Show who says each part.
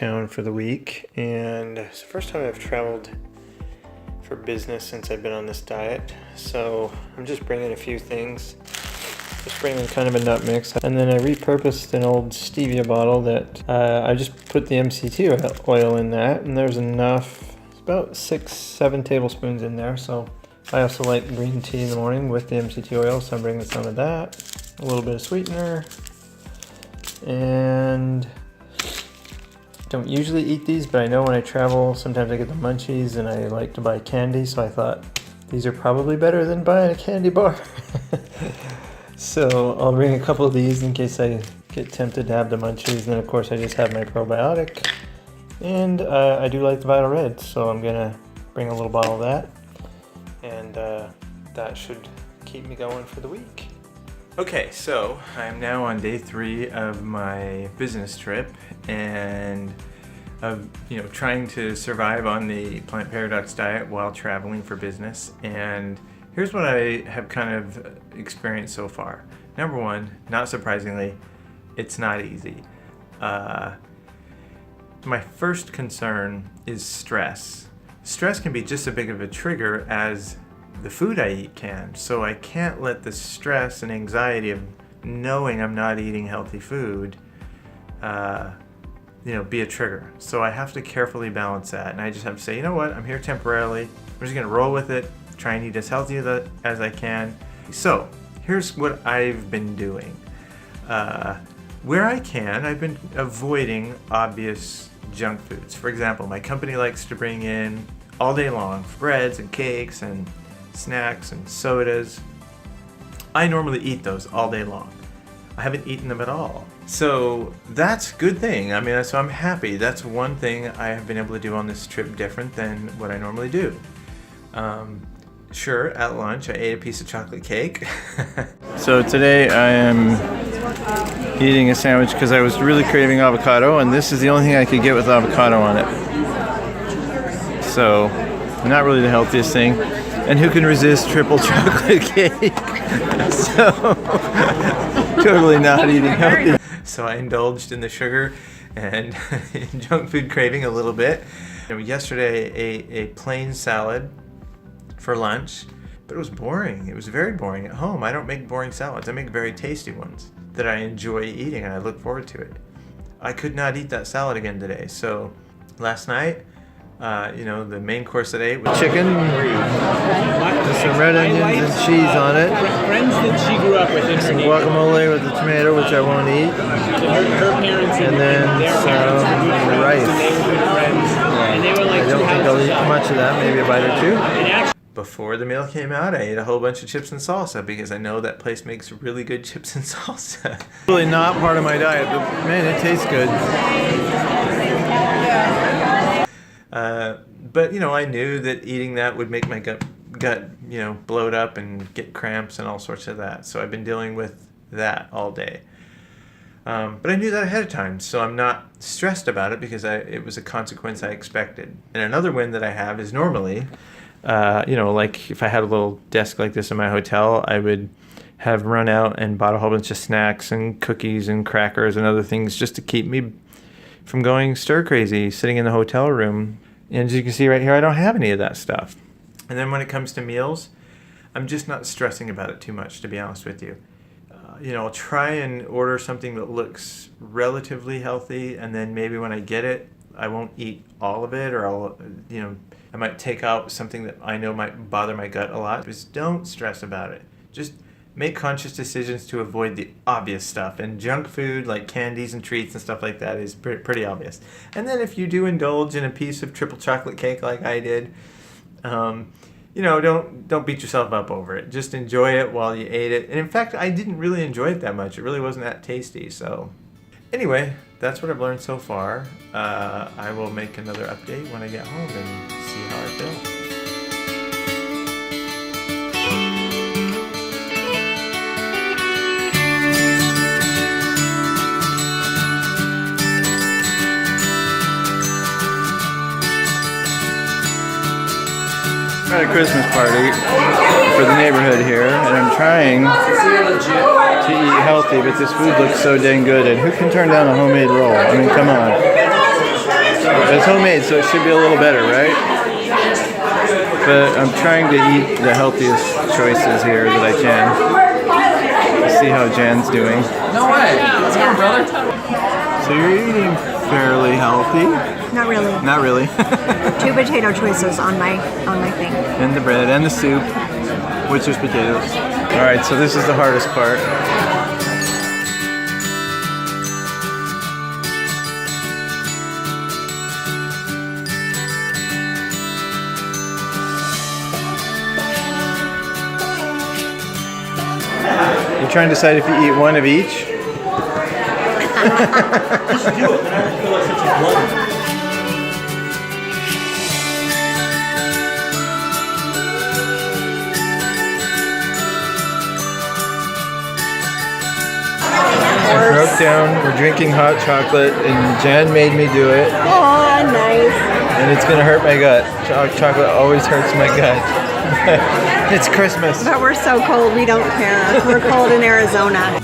Speaker 1: town for the week, and it's the first time I've traveled for business since I've been on this diet. So I'm just bringing a few things. Just bringing kind of a nut mix, and then I repurposed an old stevia bottle that I just put the MCT oil in that, and there's enough. It's about 6-7 tablespoons in there. So I also like green tea in the morning with the MCT oil, so I'm bringing some of that, a little bit of sweetener, and don't usually eat these, but I know when I travel sometimes I get the munchies and I like to buy candy, so I thought these are probably better than buying a candy bar. So I'll bring a couple of these in case I get tempted to have the munchies, and then of course I just have my probiotic, and I do like the Vital Red, so I'm gonna bring a little bottle of that, and that should keep me going for the week. Okay, so I'm now on day 3 of my business trip, and of trying to survive on the Plant Paradox diet while traveling for business. And here's what I have kind of experienced so far. Number one, not surprisingly, it's not easy. My first concern is stress. Stress can be just as big of a trigger as the food I eat can. So I can't let the stress and anxiety of knowing I'm not eating healthy food be a trigger. So I have to carefully balance that, and I just have to say, you know what, I'm here temporarily. I'm just gonna roll with it, try and eat as healthy as I can. So here's what I've been doing. Where I can, I've been avoiding obvious junk foods. For example, my company likes to bring in all day long breads and cakes and snacks and sodas. I normally eat those all day long. I haven't eaten them at all. So that's a good thing. I mean, so I'm happy. That's one thing I have been able to do on this trip different than what I normally do. Sure, at lunch I ate a piece of chocolate cake. So today I am eating a sandwich because I was really craving avocado, and this is the only thing I could get with avocado on it. So, not really the healthiest thing. And who can resist triple chocolate cake? So, totally not eating healthy. So I indulged in the sugar and junk food craving a little bit. Yesterday I ate a plain salad for lunch, but it was boring. It was very boring. At home, I don't make boring salads. I make very tasty ones that I enjoy eating, and I look forward to it. I could not eat that salad again today. So last night, the main course that I ate was chicken, with some red onions and cheese on it.
Speaker 2: Friends that she grew up with in
Speaker 1: some guacamole with the tomato, which I won't eat.
Speaker 2: Her parents
Speaker 1: and then some rice.
Speaker 2: And they were like,
Speaker 1: I don't think I'll eat much of that, maybe a bite or two. Before the meal came out, I ate a whole bunch of chips and salsa because I know that place makes really good chips and salsa. Really not part of my diet, but man, it tastes good. But I knew that eating that would make my gut bloat up and get cramps and all sorts of that. So I've been dealing with that all day. But I knew that ahead of time, so I'm not stressed about it because it was a consequence I expected. And another win that I have is normally, like if I had a little desk like this in my hotel, I would have run out and bought a whole bunch of snacks and cookies and crackers and other things just to keep me from going stir crazy sitting in the hotel room. And as you can see right here, I don't have any of that stuff. And then when it comes to meals, I'm just not stressing about it too much, to be honest with you. I'll try and order something that looks relatively healthy, and then maybe when I get it, I won't eat all of it, or I might take out something that I know might bother my gut a lot. Just don't stress about it. Just make conscious decisions to avoid the obvious stuff. And junk food like candies and treats and stuff like that is pretty obvious. And then if you do indulge in a piece of triple chocolate cake like I did, don't beat yourself up over it. Just enjoy it while you ate it. And in fact, I didn't really enjoy it that much. It really wasn't that tasty. So anyway, that's what I've learned so far. I will make another update when I get home and see how I feel. At a Christmas party for the neighborhood here, and I'm trying to eat healthy, but this food looks so dang good, and who can turn down a homemade roll? I mean, come on.
Speaker 3: It's homemade, so it should be a little better, right? But I'm trying to eat the healthiest choices here that I can. Let's see how Jan's doing.
Speaker 4: No way. What's going on, brother?
Speaker 3: So you're eating fairly healthy.
Speaker 5: Not really.
Speaker 3: Not really.
Speaker 5: 2 potato choices on my thing.
Speaker 3: And the bread and the soup, which is potatoes. All right, so this is the hardest part. You're trying to decide if you eat one of each? I broke down, we're drinking hot chocolate, and Jan made me do it,
Speaker 5: Oh, nice.
Speaker 3: and it's gonna hurt my gut. Chocolate always hurts my gut. It's Christmas.
Speaker 5: But we're so cold, we don't care. We're cold in Arizona.